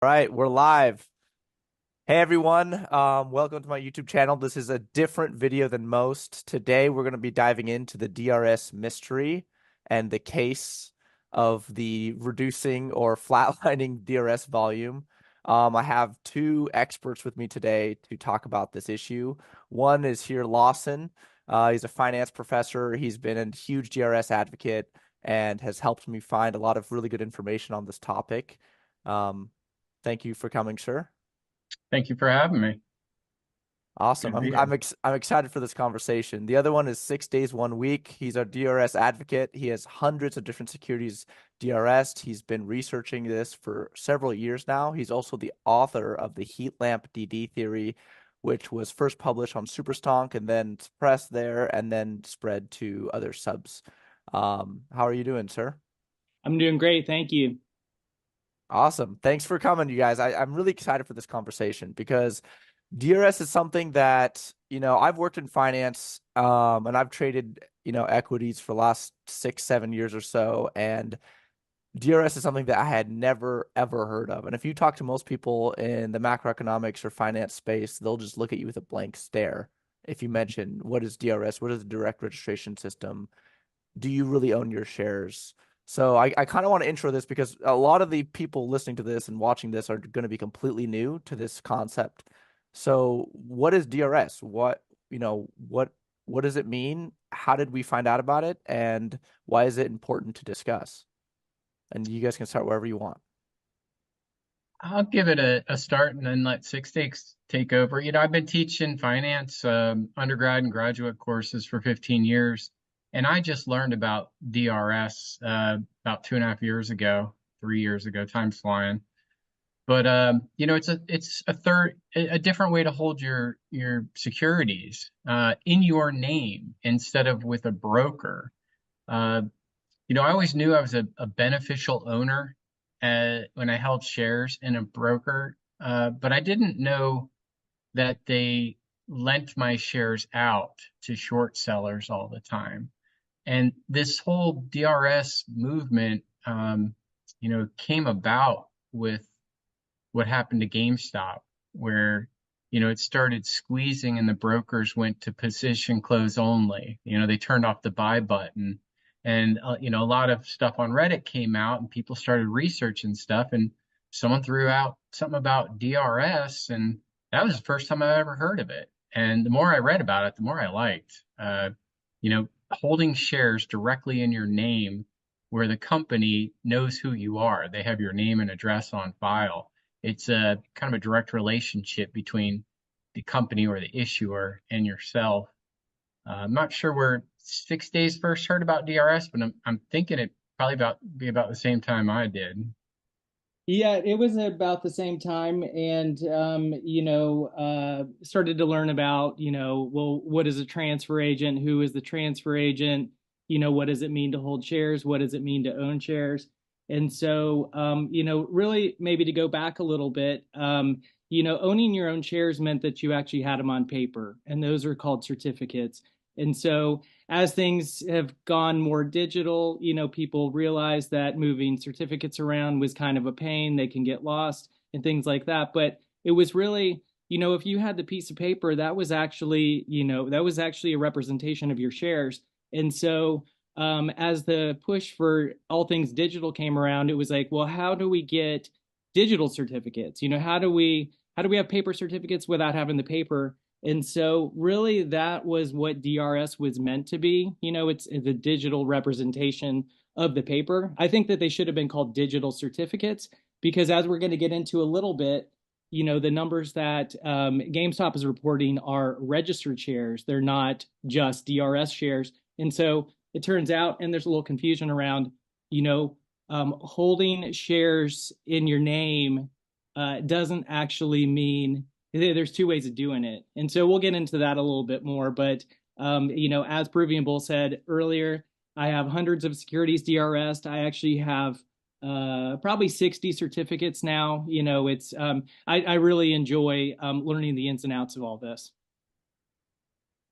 All right, we're live. Hey everyone, welcome to my YouTube channel. This is a different video than most. Today we're going to be diving into the DRS mystery and the case of the reducing or flatlining DRS volume. I have two experts with me today to talk about this issue. One is here, Lawson. He's a finance professor. He's been a huge DRS advocate and has helped me find a lot of really good information on this topic. Um, Thank you for coming, sir. Thank you for having me. Awesome. Good to be I'm excited for this conversation. The other one is 6 days, 1 week. He's our DRS advocate. He has hundreds of different securities DRS. He's been researching this for several years now. He's also the author of the heat lamp DD theory, which was first published on Superstonk and then suppressed there and then spread to other subs. How are you doing, sir? I'm doing great. Thank you. Awesome. Thanks for coming, you guys. I'm really excited for this conversation because DRS is something that, I've worked in finance, and I've traded, equities for the last 6, 7 years or so. And DRS is something that I had never, ever heard of. And if you talk to most people in the macroeconomics or finance space, they'll just look at you with a blank stare. If you mention, what is DRS? What is a direct registration system? Do you really own your shares? So I kind of want to intro this because a lot of the people listening to this and watching this are going to be completely new to this concept. So what is DRS? What does it mean? How did we find out about it? And why is it important to discuss? And you guys can start wherever you want. I'll give it a start and then let Six Takes take over. I've been teaching finance, undergrad and graduate courses for 15 years, and I just learned about DRS about 2.5 years ago, 3 years ago. Time's flying. But it's a different way to hold your securities in your name instead of with a broker. Uh, I always knew I was a beneficial owner when I held shares in a broker, but I didn't know that they lent my shares out to short sellers all the time. And this whole DRS movement, came about with what happened to GameStop, where it started squeezing and the brokers went to position close only. They turned off the buy button, and a lot of stuff on Reddit came out, and people started researching stuff, and someone threw out something about DRS, and that was the first time I ever heard of it. And the more I read about it, the more I liked. Holding shares directly in your name, where the company knows who you are. They have your name and address on file. It's a kind of a direct relationship between the company or the issuer and yourself. I'm not sure where 6 days first heard about DRS, but I'm thinking it probably be about the same time I did. Yeah, it was about the same time, and started to learn about, well, what is a transfer agent? Who is the transfer agent? What does it mean to hold shares? What does it mean to own shares? And so, really maybe to go back a little bit, owning your own shares meant that you actually had them on paper, and those are called certificates. And so as things have gone more digital, people realize that moving certificates around was kind of a pain. They can get lost and things like that. But it was really, if you had the piece of paper, that was actually a representation of your shares. And so as the push for all things digital came around, it was like, well, how do we get digital certificates? How do we have paper certificates without having the paper? And so really that was what DRS was meant to be. It's the digital representation of the paper. I think that they should have been called digital certificates because as we're going to get into a little bit, the numbers that GameStop is reporting are registered shares. They're not just DRS shares. And so it turns out, and there's a little confusion around, holding shares in your name doesn't actually mean there's two ways of doing it. And so we'll get into that a little bit more. But, as Peruvian Bull said earlier, I have hundreds of securities DRS. I actually have probably 60 certificates now. I really enjoy learning the ins and outs of all this.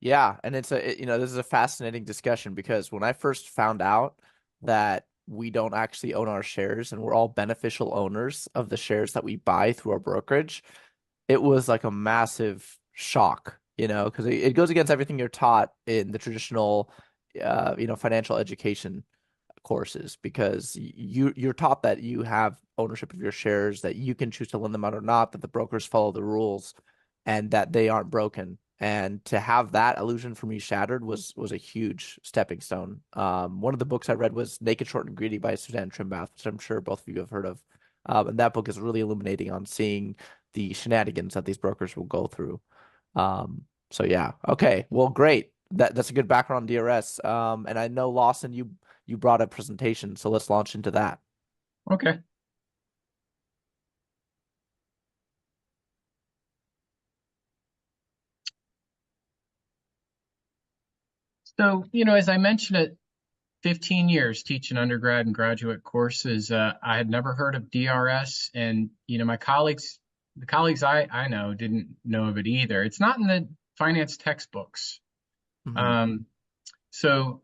Yeah, and this is a fascinating discussion because when I first found out that we don't actually own our shares and we're all beneficial owners of the shares that we buy through our brokerage, it was like a massive shock, because it goes against everything you're taught in the traditional, financial education courses, because you're taught that you have ownership of your shares, that you can choose to lend them out or not, that the brokers follow the rules, and that they aren't broken. And to have that illusion for me shattered was a huge stepping stone. One of the books I read was Naked, Short, and Greedy by Suzanne Trimbath, which I'm sure both of you have heard of. And that book is really illuminating on seeing the shenanigans that these brokers will go through. So yeah, okay, well, great. That's a good background on DRS. And I know Lawson, you brought a presentation, so let's launch into that. Okay. So, as I mentioned, at 15 years teaching undergrad and graduate courses, I had never heard of DRS, and my the colleagues I know didn't know of it either. It's not in the finance textbooks. Mm-hmm. So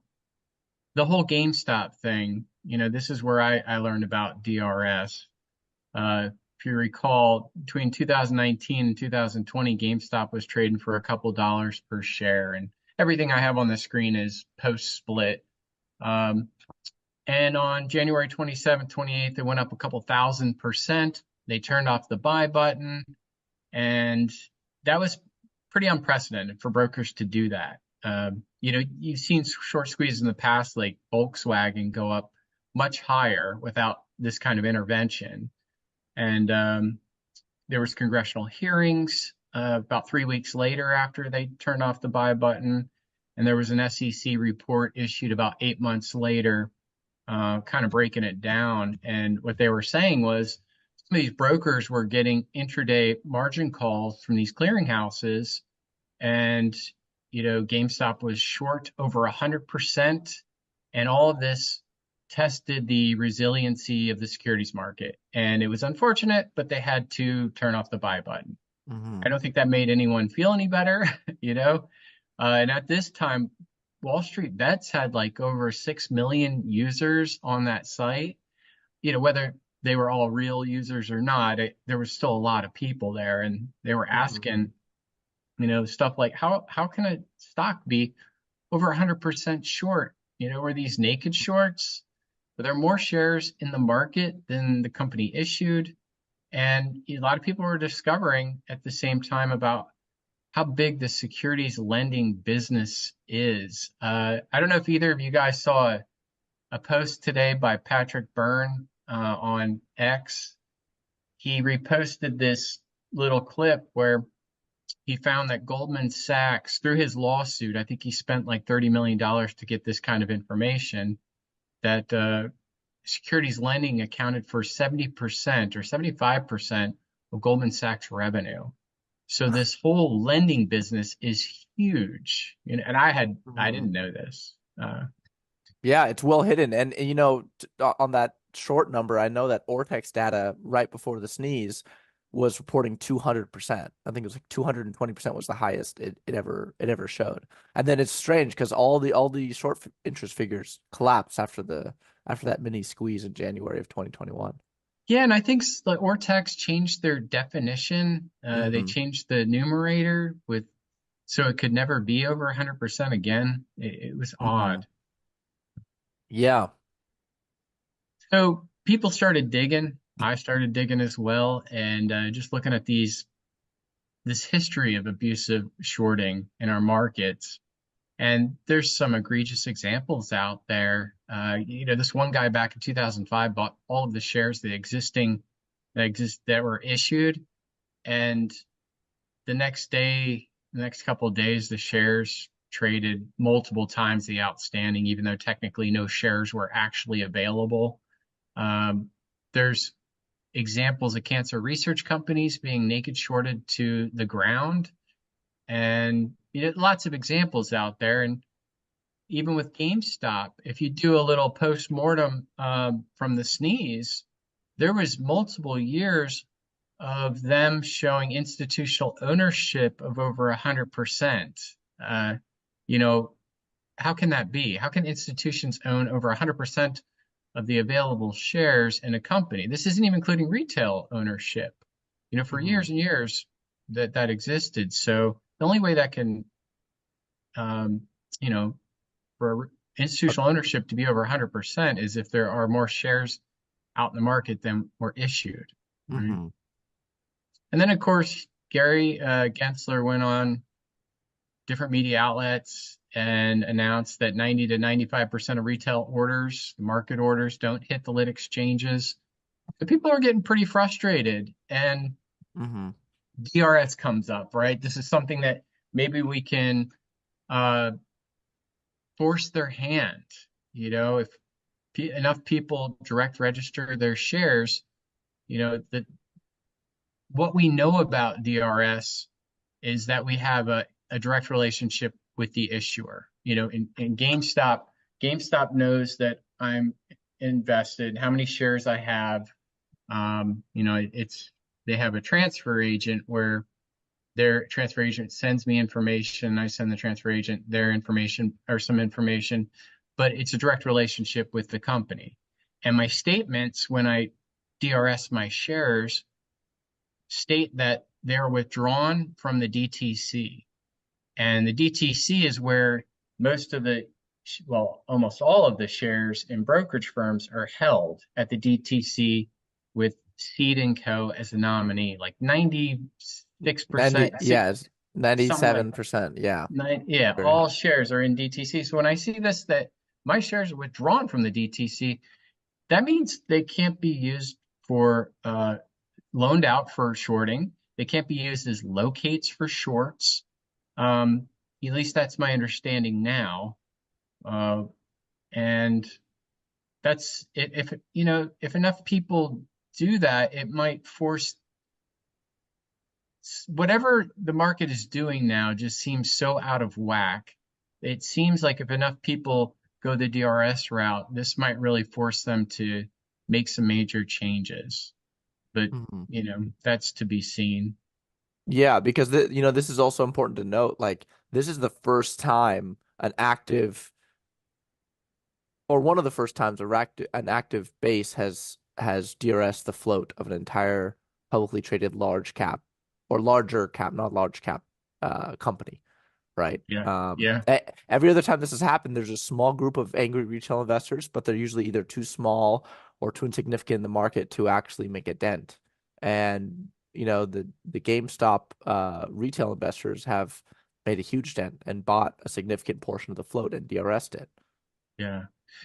the whole GameStop thing, this is where I learned about DRS. If you recall, between 2019 and 2020, GameStop was trading for a couple dollars per share, and everything I have on the screen is post-split. And on January 27th, 28th, it went up a couple 1,000%. They turned off the buy button, and that was pretty unprecedented for brokers to do that. You've seen short squeezes in the past, like Volkswagen, go up much higher without this kind of intervention. And there was congressional hearings about 3 weeks later after they turned off the buy button. And there was an SEC report issued about 8 months later, kind of breaking it down. And what they were saying was some of these brokers were getting intraday margin calls from these clearinghouses. And, GameStop was short over 100%. And all of this tested the resiliency of the securities market. And it was unfortunate, but they had to turn off the buy button. Mm-hmm. I don't think that made anyone feel any better, and at this time, Wall Street Bets had like over 6 million users on that site. Whether they were all real users or not, there was still a lot of people there, and they were asking, stuff like, how can a stock be over 100% short? Were these naked shorts? But there are more shares in the market than the company issued. And a lot of people were discovering at the same time about how big the securities lending business is. I don't know if either of you guys saw a post today by Patrick Byrne on X. He reposted this little clip where he found that Goldman Sachs, through his lawsuit, I think he spent like $30 million to get this kind of information, that securities lending accounted for 70% or 75% of Goldman Sachs revenue. So this whole lending business is huge. And I didn't know this. Yeah, it's well hidden. And on that short number, I know that Ortex data right before the sneeze was reporting 200%. I think it was like 220% was the highest it ever showed. And then it's strange because all the short interest figures collapsed after that mini squeeze in January of 2021. Yeah, and I think the Ortex changed their definition. They changed the numerator so it could never be over 100% again. It was odd. Yeah. So people started digging. I started digging as well, and just looking at this history of abusive shorting in our markets. And there's some egregious examples out there. This one guy back in 2005 bought all of the shares that were issued, and the next couple of days, the shares traded multiple times the outstanding, even though technically no shares were actually available. There's examples of cancer research companies being naked shorted to the ground, and lots of examples out there. And even with GameStop, if you do a little post-mortem from the sneeze, there was multiple years of them showing institutional ownership of over 100%. How can that be? How can institutions own over 100% of the available shares in a company. This isn't even including retail ownership. For Mm-hmm. years and years that existed. So the only way that can, um, you know, for institutional ownership to be over 100% is if there are more shares out in the market than were issued. Right? Mm-hmm. And then, of course, Gary Gensler went on different media outlets and announced that 90 to 95% of retail orders, market orders, don't hit the lit exchanges. So people are getting pretty frustrated, and Mm-hmm. DRS comes up, right? This is something that maybe we can uh, force their hand. If enough people direct register their shares, that what we know about DRS is that we have a direct relationship with the issuer. In GameStop knows that I'm invested, how many shares I have. They have a transfer agent where their transfer agent sends me information. I send the transfer agent their information or some information, but it's a direct relationship with the company. And my statements, when I DRS my shares, state that they're withdrawn from the DTC. And the DTC is where almost all of the shares in brokerage firms are held at the DTC with Seed and Co. as a nominee, like 96%, 90, yes, something like 97%. Yeah. that. Yeah, Very high. all shares are in DTC. So when I see this, that my shares are withdrawn from the DTC, that means they can't be used for loaned out for shorting. They can't be used as locates for shorts. At least that's my understanding now. And that's if enough people do that, it might force whatever the market is doing now just seems so out of whack. It seems like if enough people go the DRS route, this might really force them to make some major changes. But, Mm-hmm. that's to be seen. Yeah, because this is also important to note. Like, this is the first time an active, or one of the first times an active base has DRS the float of an entire publicly traded large cap or larger cap, not large cap, company, right? Yeah. Yeah. Every other time this has happened, there's a small group of angry retail investors, but they're usually either too small or too insignificant in the market to actually make a dent. And the GameStop retail investors have made a huge dent and bought a significant portion of the float and DRS'd it. Yeah.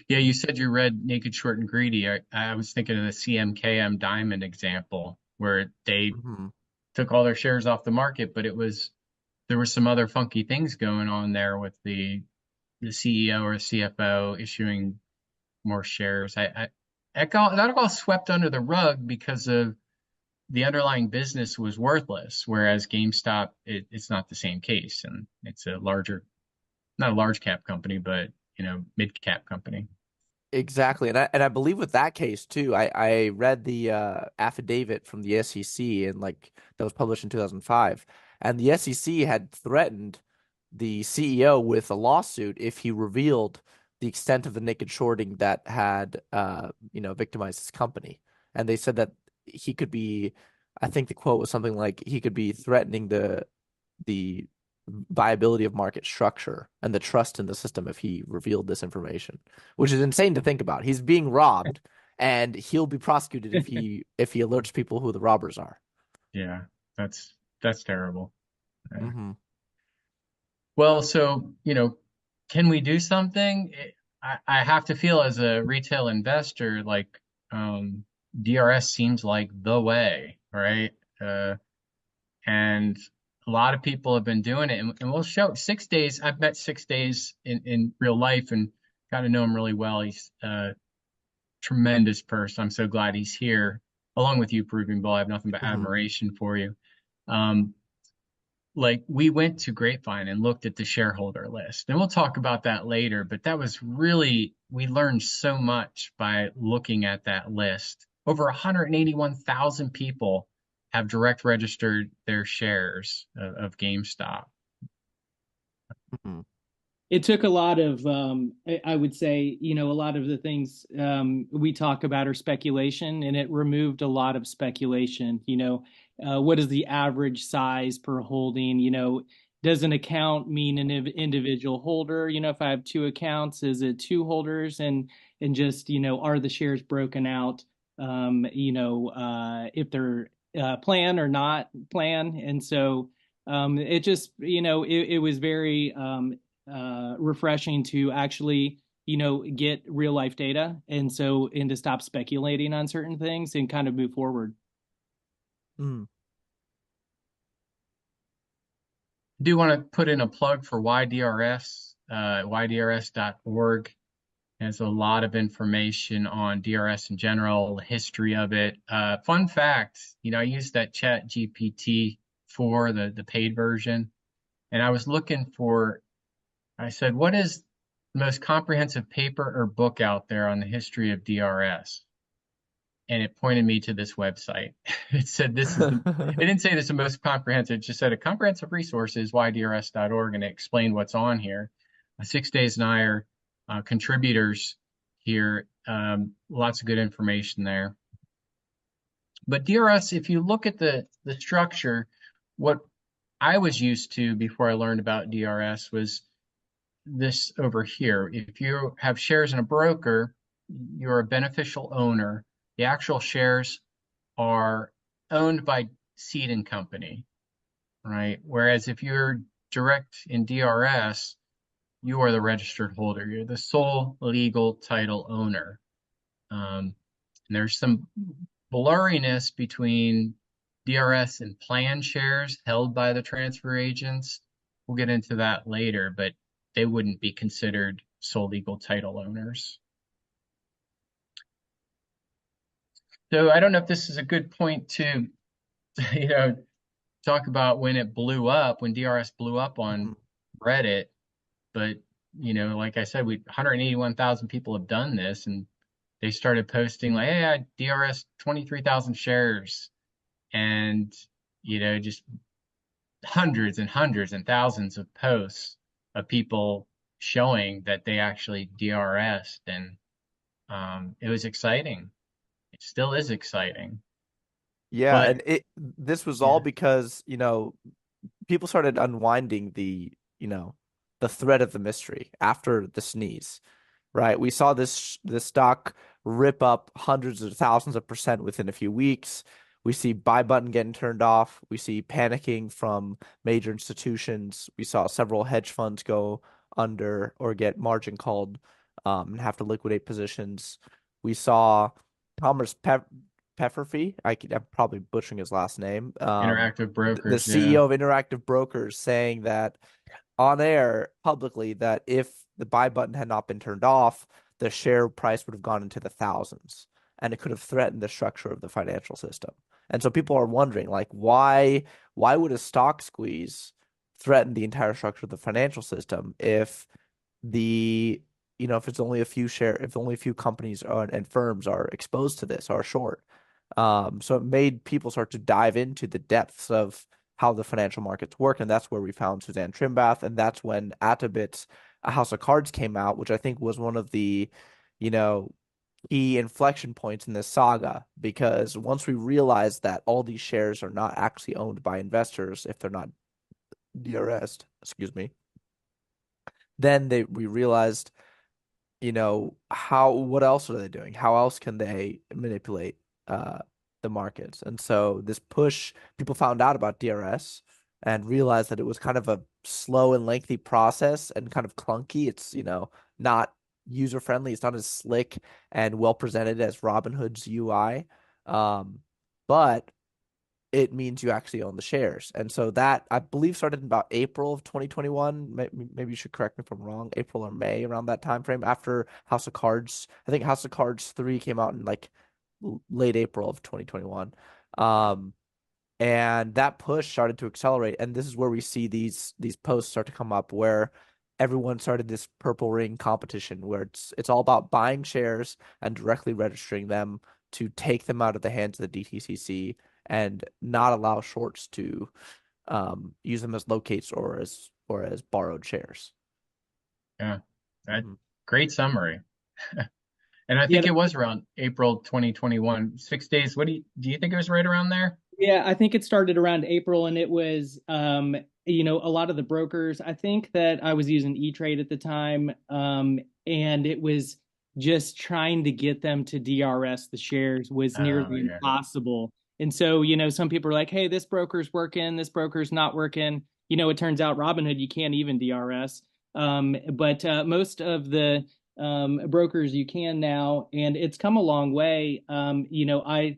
Yeah, you said you read Naked, Short, and Greedy. I was thinking of the CMKM Diamond example where they Mm-hmm. took all their shares off the market, but there were some other funky things going on there with the CEO or CFO issuing more shares. That got swept under the rug because of the underlying business was worthless, whereas GameStop, it's not the same case, and it's not a large cap company, but mid cap company. Exactly. And I believe with that case too, I read the affidavit from the SEC and like that was published in 2005. And the SEC had threatened the CEO with a lawsuit if he revealed the extent of the naked shorting that had victimized his company. And they said that he could be, I think the quote was something like he could be threatening the viability of market structure and the trust in the system if he revealed this information, which is insane to think about. He's being robbed, and he'll be prosecuted if he alerts people who the robbers are. Yeah, that's terrible. Yeah. Mm-hmm. Well, so, can we do something? I have to feel as a retail investor, like DRS seems like the way, right? And a lot of people have been doing it, and we'll show 6 days. I've met 6 days in real life and got to know him really well. He's a tremendous person. I'm so glad he's here, along with you, Peruvian Bull. I have nothing but Mm-hmm. admiration for you. Like we went to Grapevine and looked at the shareholder list, and we'll talk about that later, but that was really, we learned so much by looking at that list. Over 181,000 people have direct registered their shares of GameStop. Mm-hmm. it took a lot of I would say, a lot of the things we talk about are speculation, and it removed a lot of speculation. What is the average size per holding? Does an account mean an individual holder? If I have two accounts, is it two holders? And just, are the shares broken out? If they're plan or not plan. And so it just, it was very refreshing to actually, get real life data. And to stop speculating on certain things and kind of move forward. Mm. I do want to put in a plug for YDRS, ydrs.org. Has a lot of information on DRS in general, the history of it. Fun fact, I used that Chat GPT for the paid version, and I was looking for, I said, what is the most comprehensive paper or book out there on the history of DRS? And it pointed me to this website. It said it didn't say this is the most comprehensive, it just said a comprehensive resource is ydrs.org, and it explained what's on here. 6 Days and I are contributors here. Lots of good information there. But DRS, if you look at the structure, what I was used to before I learned about DRS was this over here. If you have shares in a broker, you're a beneficial owner. The actual shares are owned by seed and company, right? Whereas if you're direct in DRS, you are the registered holder. You're the sole legal title owner. And there's some blurriness between DRS and plan shares held by the transfer agents. We'll get into that later, but they wouldn't be considered sole legal title owners. So I don't know if this is a good point to, talk about when it blew up, when DRS blew up on Reddit. But, like I said, 181,000 people have done this, and they started posting like, hey, I DRS 23,000 shares, and, just hundreds and hundreds and thousands of posts of people showing that they actually DRS'd, and it was exciting. It still is exciting. Yeah, But and this was all yeah, because, people started unwinding the thread of the mystery after the sneeze, right? We saw this stock rip up hundreds of thousands of percent within a few weeks. We see buy button getting turned off. We see panicking from major institutions. We saw several hedge funds go under or get margin called, and have to liquidate positions. We saw Thomas Pefferfee. I'm probably butchering his last name. interactive The brokers, yeah. CEO of Interactive Brokers saying that on air publicly that if the buy button had not been turned off, the share price would have gone into the thousands, and it could have threatened the structure of the financial system. And so people are wondering, like, why would a stock squeeze threaten the entire structure of the financial system if if it's only a few if only a few companies and firms are exposed to this, are short. So it made people start to dive into the depths of how the financial markets work, and that's where we found Suzanne Trimbath, and that's when Atabit's A House of Cards came out, which I think was one of the, key inflection points in this saga, because once we realized that all these shares are not actually owned by investors if they're not DRS'd, excuse me, then we realized, what else are they doing? How else can they manipulate the markets? And so this push, people found out about DRS and realized that it was kind of a slow and lengthy process and kind of clunky. It's, not user friendly. It's not as slick and well presented as Robinhood's UI. But it means you actually own the shares. And so that, I believe, started in about April of 2021. Maybe you should correct me if I'm wrong. April or May, around that time frame, after House of Cards. I think House of Cards 3 came out in like late April of 2021. And that push started to accelerate. And this is where we see these posts start to come up, where everyone started this purple ring competition, where it's all about buying shares and directly registering them to take them out of the hands of the DTCC and not allow shorts to use them as locates or as borrowed shares. Yeah, that Mhm. great summary. And I Yeah, think it was around April 2021, 6 days. What do you think it was right around there? yeah, I think it started around April, and it was, a lot of the brokers. I think that I was using E-Trade at the time, and it was just trying to get them to DRS the shares was Oh nearly yeah. impossible. And so, some people are like, "Hey, this broker's working, this broker's not working." It turns out Robinhood you can't even DRS, but most of the brokers you can now, and it's come a long way. I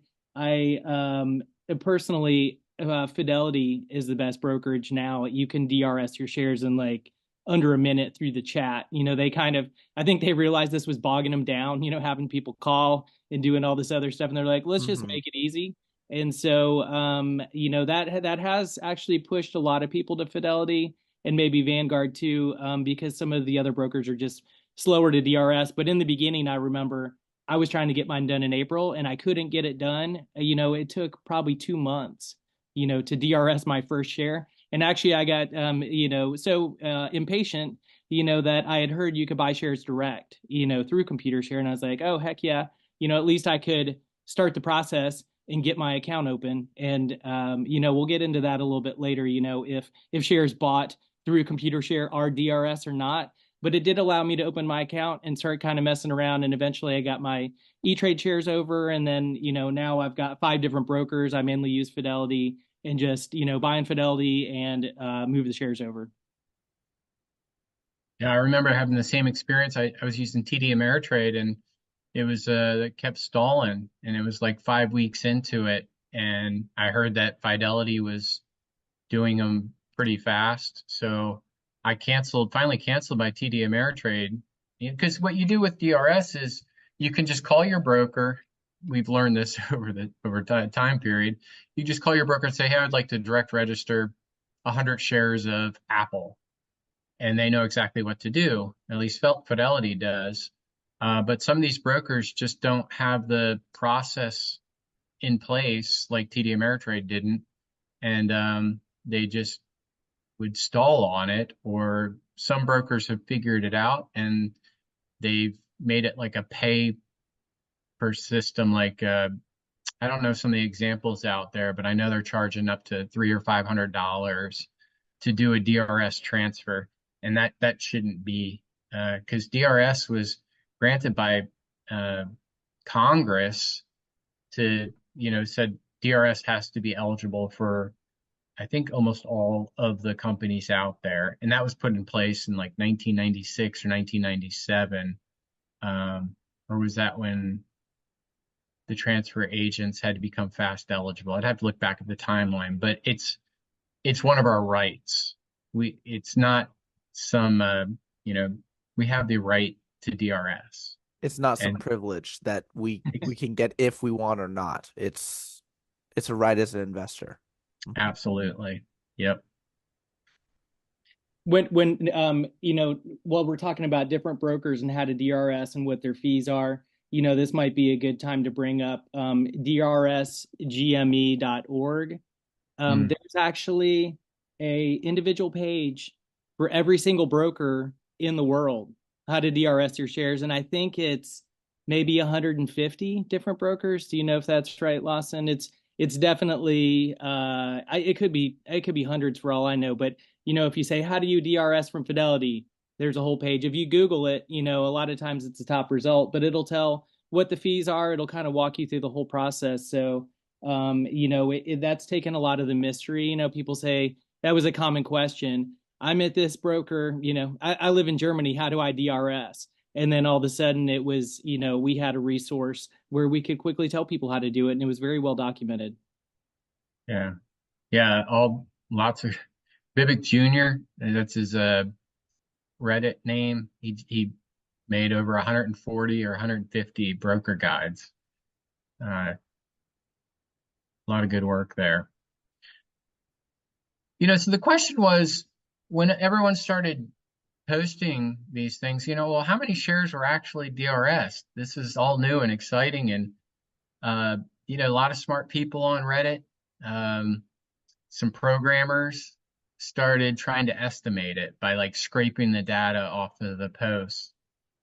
personally, Fidelity is the best brokerage now. You can DRS your shares in like under a minute through the chat. I think they realized this was bogging them down, having people call and doing all this other stuff. And they're like, let's just Mhm. make it easy. And so, that has actually pushed a lot of people to Fidelity and maybe Vanguard too, because some of the other brokers are just slower to DRS. But in the beginning, I remember I was trying to get mine done in April and I couldn't get it done. It took probably 2 months, to DRS my first share. And actually, I got, so impatient, that I had heard you could buy shares direct, through computer share. And I was like, oh, heck yeah. At least I could start the process and get my account open. And, we'll get into that a little bit later, if shares bought through computer share are DRS or not, but it did allow me to open my account and start kind of messing around. And eventually I got my E-Trade shares over. And then, now I've got 5 different brokers. I mainly use Fidelity and just, buying Fidelity and move the shares over. Yeah, I remember having the same experience. I was using TD Ameritrade and it kept stalling and it was like 5 weeks into it. And I heard that Fidelity was doing them pretty fast. So I finally canceled my TD Ameritrade. Because what you do with DRS is you can just call your broker. We've learned this over time period. You just call your broker and say, "Hey, I'd like to direct register 100 shares of Apple," and they know exactly what to do. At least Fidelity does. But some of these brokers just don't have the process in place, like TD Ameritrade didn't, and they just would stall on it. Or some brokers have figured it out and they've made it like a pay per system. Like I don't know some of the examples out there, but I know they're charging up to $300 or $500 to do a DRS transfer, and that shouldn't be, because DRS was granted by uh, Congress to, said DRS has to be eligible for, I think, almost all of the companies out there, and that was put in place in like 1996 or 1997, or was that when the transfer agents had to become fast eligible? I'd have to look back at the timeline, but it's one of our rights. It's not some you know we have the right to DRS, It's not some and privilege that we can get if we want or not. It's a right as an investor. Mhm. absolutely, yep. When while we're talking about different brokers and how to DRS and what their fees are, this might be a good time to bring up drsgme.org. Mm. There's actually a individual page for every single broker in the world, how to DRS your shares. And I think it's maybe 150 different brokers. Do you know if that's right, Lawson? It's definitely it could be hundreds for all I know. But if you say how do you DRS from Fidelity, there's a whole page. If you Google it, a lot of times it's the top result, but it'll tell what the fees are. It'll kind of walk you through the whole process. So that's taken a lot of the mystery. People say that was a common question. I'm at this broker, I live in Germany. How do I DRS? And then all of a sudden it was, we had a resource where we could quickly tell people how to do it. And it was very well documented. Yeah, yeah. All lots of Vivek Jr. That's his Reddit name. He made over 140 or 150 broker guides. A lot of good work there. So the question was, when everyone started posting these things, well, how many shares were actually DRS? This is all new and exciting, and uh, a lot of smart people on Reddit, um, some programmers, started trying to estimate it by like scraping the data off of the posts.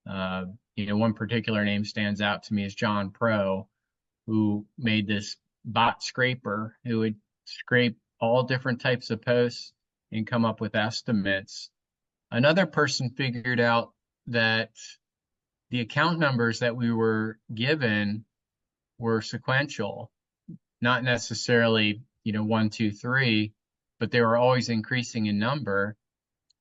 Uh, one particular name stands out to me is John Pro, who made this bot scraper who would scrape all different types of posts and come up with estimates. Another person figured out that the account numbers that we were given were sequential, not necessarily, 1, 2, 3, but they were always increasing in number.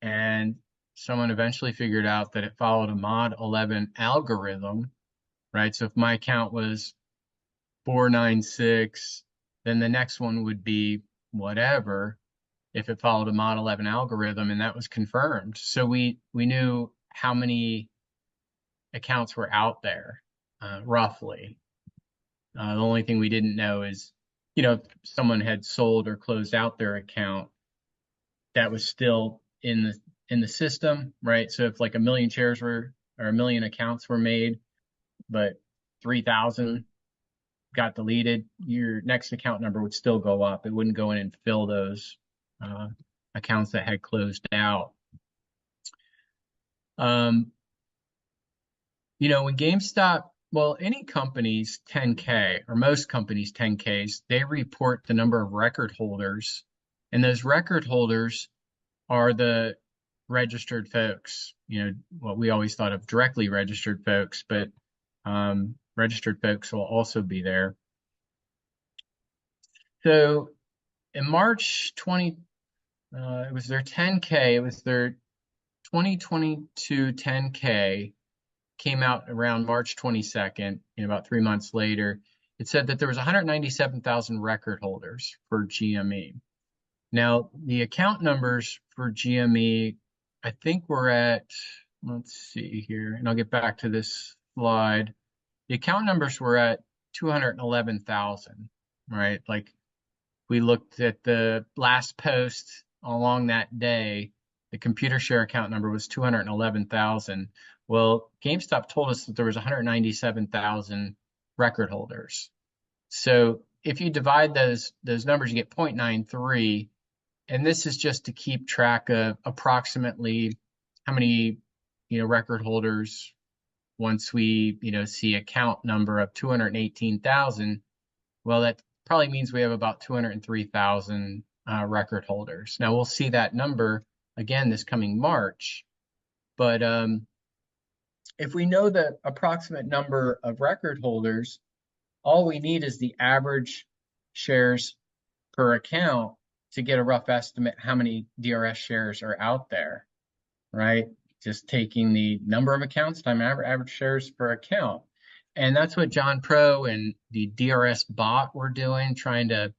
And someone eventually figured out that it followed a mod 11 algorithm, right? So if my account was 496, then the next one would be whatever if it followed a mod 11 algorithm, and that was confirmed. So we knew how many accounts were out there, roughly. The only thing we didn't know is, if someone had sold or closed out their account, that was still in the system, right? So if like 1 million shares were, or 1 million accounts were made, but 3,000 got deleted, your next account number would still go up. It wouldn't go in and fill those accounts that had closed out. When GameStop, well, any company's 10K, or most companies' 10Ks, they report the number of record holders, and those record holders are the registered folks. What we always thought of directly registered folks, but registered folks will also be there. So in March 20, it was their 10K, it was their 2022 10K, came out around March 22nd, about 3 months later. It said that there was 197,000 record holders for GME. Now, the account numbers for GME, I think we're at, let's see here, and I'll get back to this slide. The account numbers were at 211,000, right? Like, we looked at the last post along that day, the computer share account number was 211,000. Well, GameStop told us that there was 197,000 record holders. So if you divide those numbers, you get 0.93. And this is just to keep track of approximately how many, record holders once we, see a count number of 218,000. Well, that probably means we have about 203,000 record holders. Now we'll see that number again this coming March. But if we know the approximate number of record holders, all we need is the average shares per account to get a rough estimate how many DRS shares are out there, right? Just taking the number of accounts times average shares per account. And that's what John Pro and the DRS bot were doing, trying to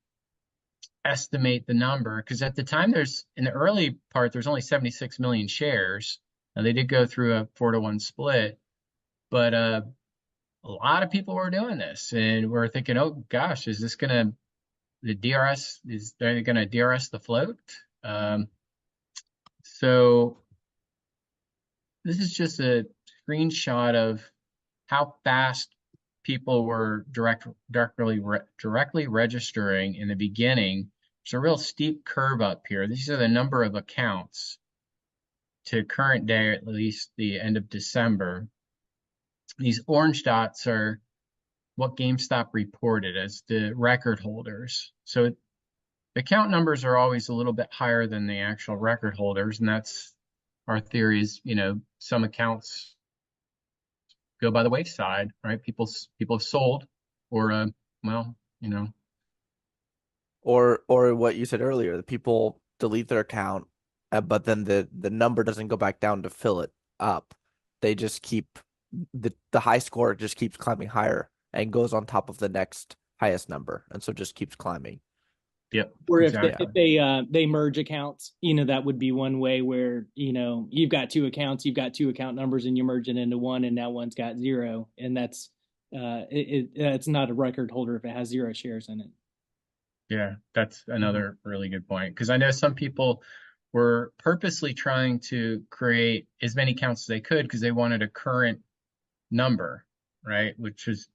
estimate the number. Because at the time, in the early part, there's only 76 million shares. Now, they did go through a 4-to-1 split, but a lot of people were doing this. And we're thinking, oh, gosh, is this going to, the DRS, is they going to DRS the float? So this is just a screenshot of how fast people were directly registering in the beginning. There's a real steep curve up here. These are the number of accounts to current day, at least the end of December. These orange dots are what GameStop reported as the record holders. So the account numbers are always a little bit higher than the actual record holders, and that's our theory is, some accounts go by the wayside, right? People have sold, or or what you said earlier, the people delete their account, but then the number doesn't go back down to fill it up. They just keep the high score just keeps climbing higher and goes on top of the next highest number, and so just keeps climbing. Yep. Or exactly. if they merge accounts, that would be one way where, you've got two accounts, you've got two account numbers, and you merge it into one, and now one's got 0, and that's it's not a record holder if it has 0 shares in it. Yeah, that's another really good point, because I know some people were purposely trying to create as many accounts as they could because they wanted a current number, right? Which is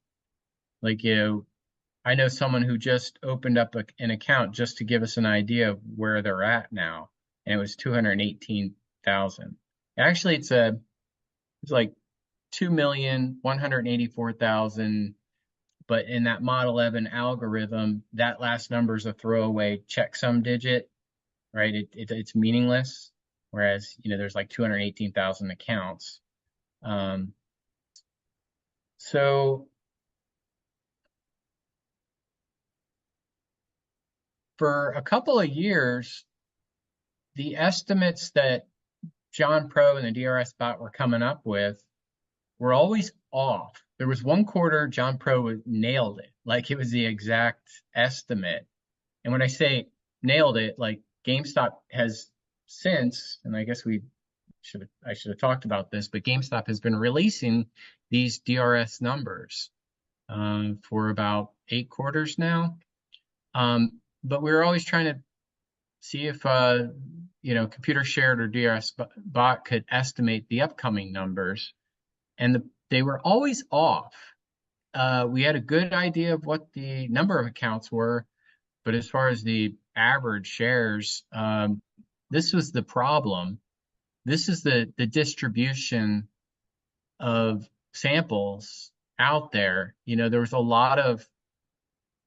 like, I know someone who just opened up an account just to give us an idea of where they're at now. and it was 218,000. Actually, it's like 2,184,000, but in that Mod 11 algorithm, that last number is a throwaway checksum digit, right? It's meaningless, whereas there's like 218,000 accounts. So for a couple of years, the estimates that John Pro and the DRS bot were coming up with were always off. There was one quarter John Pro nailed it, like it was the exact estimate. And when I say nailed it, like GameStop has since, and I guess I should have talked about this, but GameStop has been releasing these DRS numbers for about 8 quarters now. But we're always trying to see if computer shared or DRS bot could estimate the upcoming numbers, and they were always off. We had a good idea of what the number of accounts were, but as far as the average shares, this was the problem. This is the distribution of samples out there. There was a lot of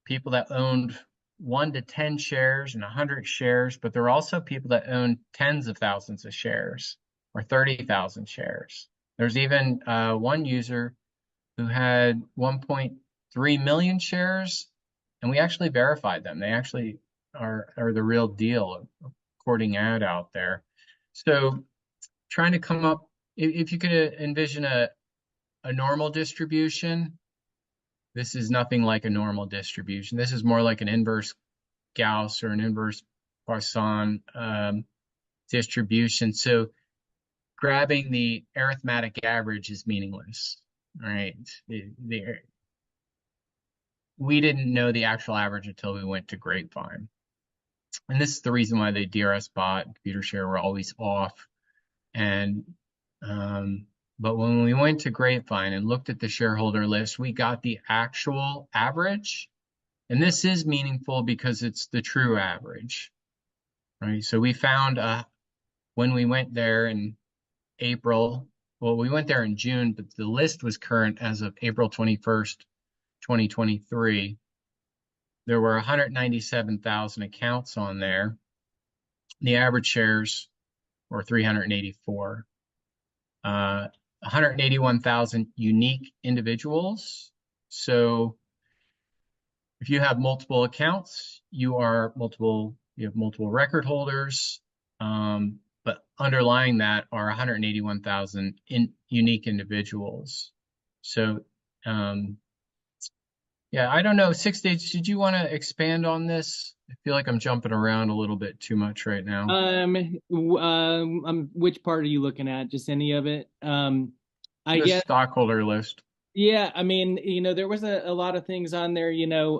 people that owned 1 to 10 shares and 100 shares, but there are also people that own tens of thousands of shares or 30,000 shares. There's even one user who had 1.3 million shares, and we actually verified them. They actually are the real deal, according ad out there. So trying to come up, if you could envision a normal distribution, this is nothing like a normal distribution. This is more like an inverse Gauss or an inverse Poisson distribution. So grabbing the arithmetic average is meaningless, right? We didn't know the actual average until we went to Grapevine. And this is the reason why the DRS bot and computer share were always off. And but when we went to Grapevine and looked at the shareholder list, we got the actual average. And this is meaningful because it's the true average, right? So we found when we went there in April, well, we went there in June, but the list was current as of April 21st, 2023. There were 197,000 accounts on there. The average shares were 384. 181,000 unique individuals. So if you have multiple accounts, you have multiple record holders. But underlying that are 181,000 unique individuals. So yeah, I don't know. 6 days, did you want to expand on this? I feel like I'm jumping around a little bit too much right now. Which part are you looking at? Just any of it? I guess stockholder list. Yeah, I mean, there was a lot of things on there,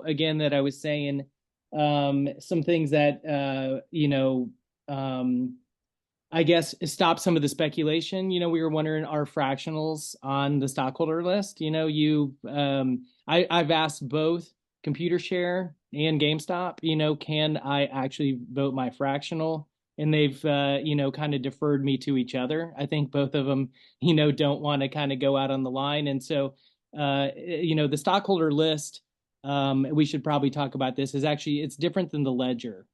again, that I was saying, some things that, I guess stop some of the speculation. We were wondering, are fractionals on the stockholder list? I've asked both computer share and GameStop, can I actually vote my fractional? And they've, kind of deferred me to each other. I think both of them, don't want to kind of go out on the line. And so, the stockholder list, we should probably talk about this, is actually, it's different than the ledger.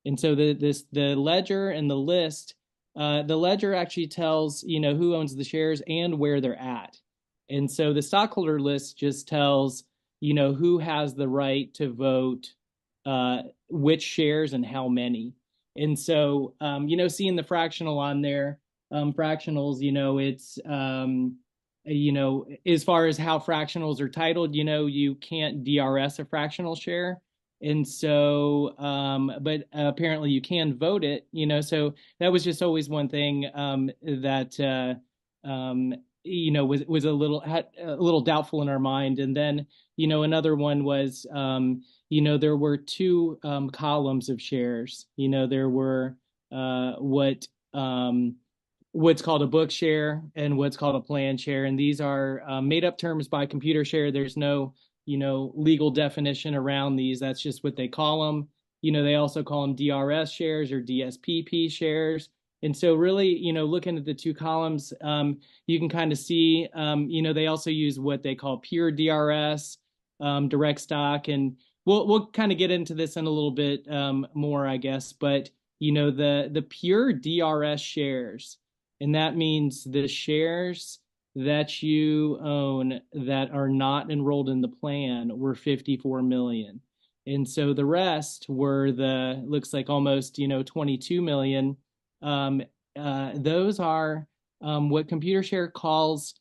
And so the ledger and the list, the ledger actually tells, who owns the shares and where they're at. And so the stockholder list just tells, who has the right to vote, which shares and how many. And so, seeing the fractional on there, fractionals, it's, as far as how fractionals are titled, you can't DRS a fractional share. And so, but apparently you can vote it, so that was just always one thing that, was a little doubtful in our mind. And then, another one was, there were 2 columns of shares. There were what's called a book share and what's called a plan share. And these are made up terms by computer share. There's no legal definition around these. That's just what they call them. They also call them DRS shares or DSPP shares. And so really, looking at the two columns, you can kind of see, they also use what they call pure DRS, direct stock. And we'll kind of get into this in a little bit more, I guess. But, the pure DRS shares, and that means the shares that you own that are not enrolled in the plan were 54 million. And so the rest were looks like almost, 22 million. Those are what ComputerShare calls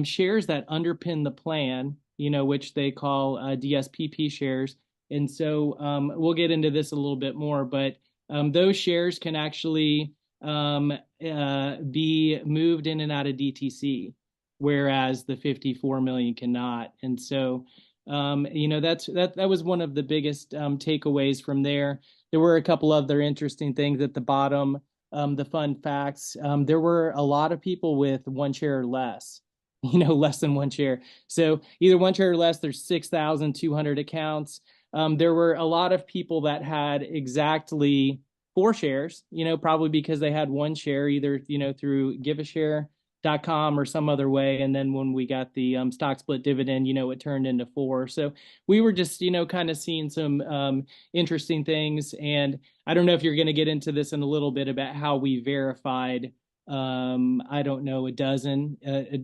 shares that underpin the plan, which they call DSPP shares. And so we'll get into this a little bit more, but those shares can actually be moved in and out of DTC, whereas the 54 million cannot. And so that was one of the biggest takeaways from there. There were a couple other interesting things at the bottom. The fun facts. There were a lot of people with one share or less, less than one share. So either one share or less, there's 6,200 accounts. There were a lot of people that had exactly 4 shares, probably because they had one share either, through GiveAshare.com or some other way. And then when we got the stock split dividend, it turned into 4. So we were just, kind of seeing some interesting things. And I don't know if you're going to get into this in a little bit about how we verified, I don't know, a dozen,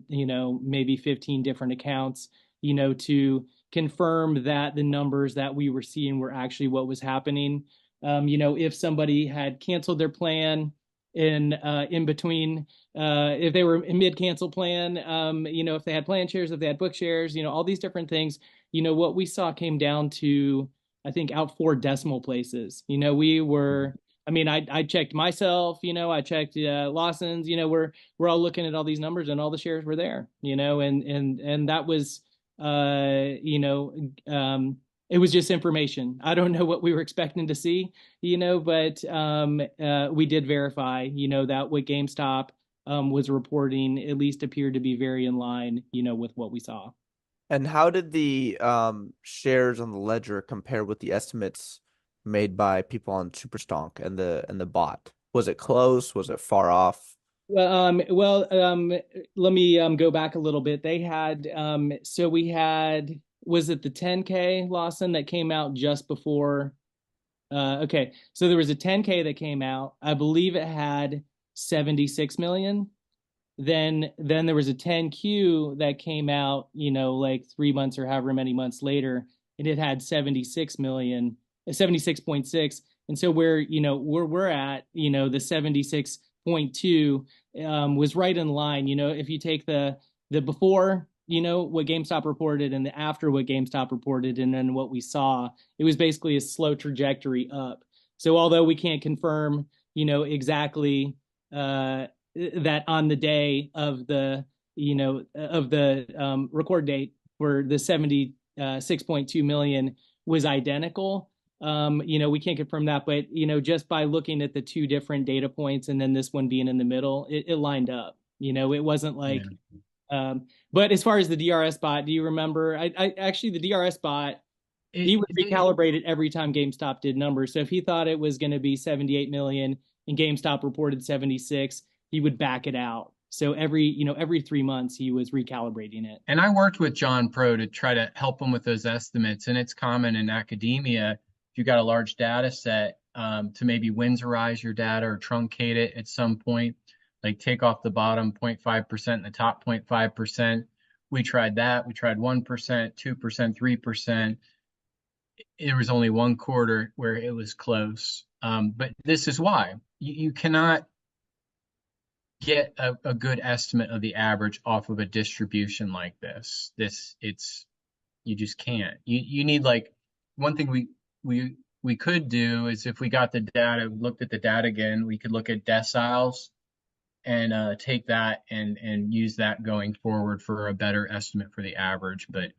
maybe 15 different accounts, to confirm that the numbers that we were seeing were actually what was happening. If somebody had canceled their plan in between, if they were in mid-cancel plan, if they had plan shares, if they had book shares, all these different things, what we saw came down to, I think, out 4 decimal places. We were, I checked myself, I checked Lawson's, we're all looking at all these numbers and all the shares were there, and that was, it was just information. I don't know what we were expecting to see, but we did verify, that what GameStop was reporting at least appeared to be very in line, with what we saw. And how did the shares on the ledger compare with the estimates made by people on Superstonk and the bot? Was it close? Was it far off? Well, let me go back a little bit. They had so we had, was it the 10K, Lawson, that came out just before? Okay, so there was a 10K that came out. I believe it had 76 million. Then there was a 10Q that came out, like 3 months or however many months later, and it had 76 million, 76.6. And so where we're at, the 76.2 was right in line. If you take the before, what GameStop reported and the after what GameStop reported, and then what we saw, it was basically a slow trajectory up. So although we can't confirm, exactly that on the day of the, record date where the 76.2 million was identical, we can't confirm that, but, just by looking at the 2 different data points and then this one being in the middle, it lined up. It wasn't like, but as far as the DRS bot, do you remember? I actually, the DRS bot, he would recalibrate it every time GameStop did numbers. So if he thought it was going to be 78 million and GameStop reported 76, he would back it out. So every 3 months he was recalibrating it. And I worked with John Pro to try to help him with those estimates. And it's common in academia, if you've got a large data set, to maybe Windsorize your data or truncate it at some point, like take off the bottom 0.5% and the top 0.5%. We tried that. We tried 1%, 2%, 3%. There was only one quarter where it was close. But this is why you cannot get a good estimate of the average off of a distribution like this. You just can't. You need, like, one thing we could do is, if we got the data, looked at the data again, we could look at deciles and take that and use that going forward for a better estimate for the average. But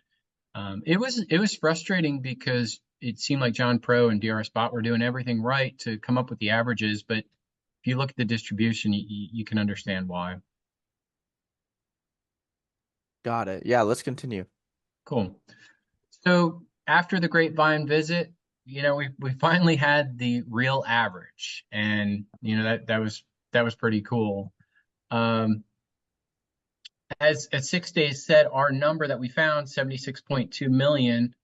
it was frustrating because it seemed like John Pro and DRS Bot were doing everything right to come up with the averages, but if you look at the distribution, you can understand why. Got it. Yeah, let's continue. Cool. So after the Grapevine visit, we finally had the real average, and that was pretty cool. Um, as 6 days said, our number that we found, 76.2 million,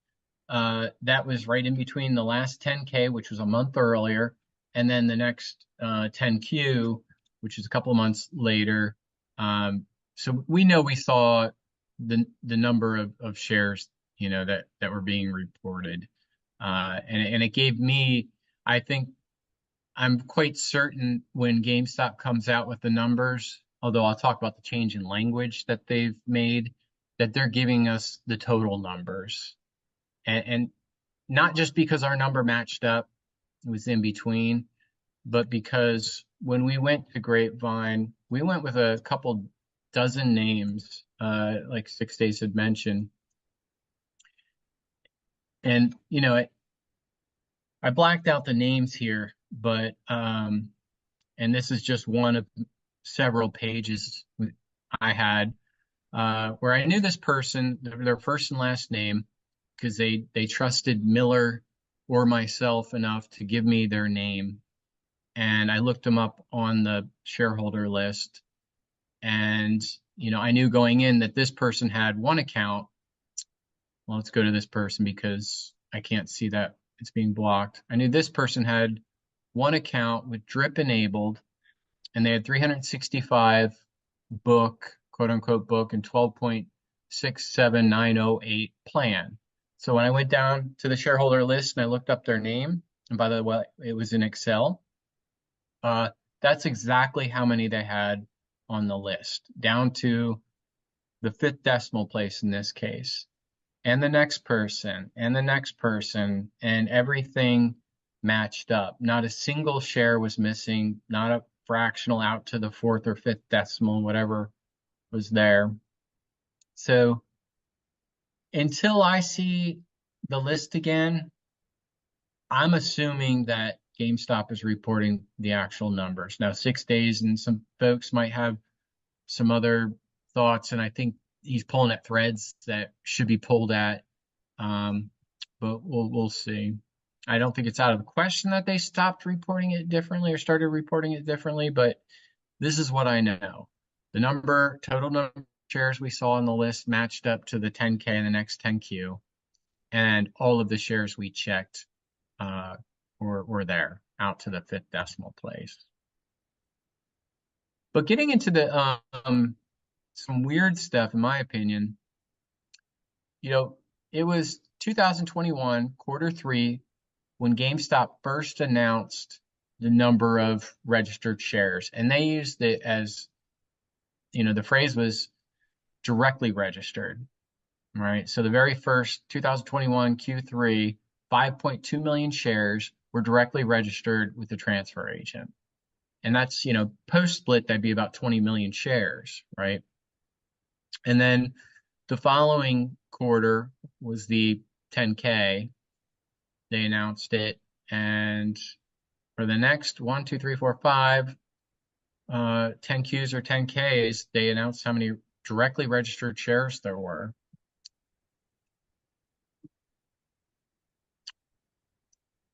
that was right in between the last 10K, which was a month earlier, and then the next 10Q, which is a couple of months later. So we know we saw the number of shares, that were being reported. And it gave me, I think, I'm quite certain when GameStop comes out with the numbers, although I'll talk about the change in language that they've made, that they're giving us the total numbers. And not just because our number matched up, it was in between, but because when we went to Grapevine, we went with a couple dozen names, like 6 days had mentioned. And, I blacked out the names here, but, and this is just one of several pages I had, where I knew this person, their first and last name, because they trusted Miller or myself enough to give me their name. And I looked them up on the shareholder list. And, I knew going in that this person had one account. Well, let's go to this person because I can't see that it's being blocked. I knew this person had one account with drip enabled, and they had 365 book, quote unquote book, and 12.67908 plan. So when I went down to the shareholder list and I looked up their name, and by the way, it was in Excel, that's exactly how many they had on the list, down to the 5th decimal place in this case, and the next person, and the next person, and everything matched up. Not a single share was missing, not a fractional out to the 4th or 5th decimal, whatever was there. So until I see the list again, I'm assuming that GameStop is reporting the actual numbers. Now, 6 days, and some folks might have some other thoughts, and I think he's pulling at threads that should be pulled at, but we'll see. I don't think it's out of the question that they stopped reporting it differently or started reporting it differently, but this is what I know. The total number of shares we saw on the list matched up to the 10K and the next 10Q, and all of the shares we checked were there out to the 5th decimal place. But getting into the some weird stuff, in my opinion, it was 2021, Q3, when GameStop first announced the number of registered shares. And they used it as, the phrase was directly registered, right? So the very first 2021 Q3, 5.2 million shares were directly registered with the transfer agent. And that's, post-split, that'd be about 20 million shares, right? And then the following quarter was the 10K. They announced it. And for the next 1, 2, 3, 4, 5 10Qs or 10Ks, they announced how many directly registered shares there were.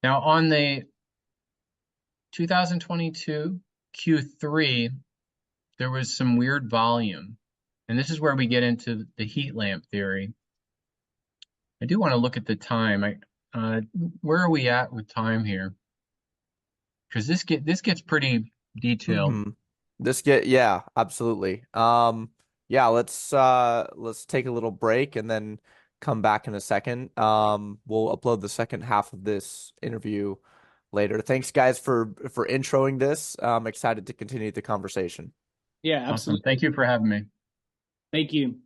Now, on the 2022 Q3, there was some weird volume. And this is where we get into the heat lamp theory. I do want to look at the time. Where are we at with time here? Because this gets pretty detailed. Yeah, absolutely. Yeah, let's take a little break and then come back in a second. We'll upload the second half of this interview later. Thanks, guys, for introing this. I'm excited to continue the conversation. Yeah, Awesome. absolutely. Thank you for having me. Thank you.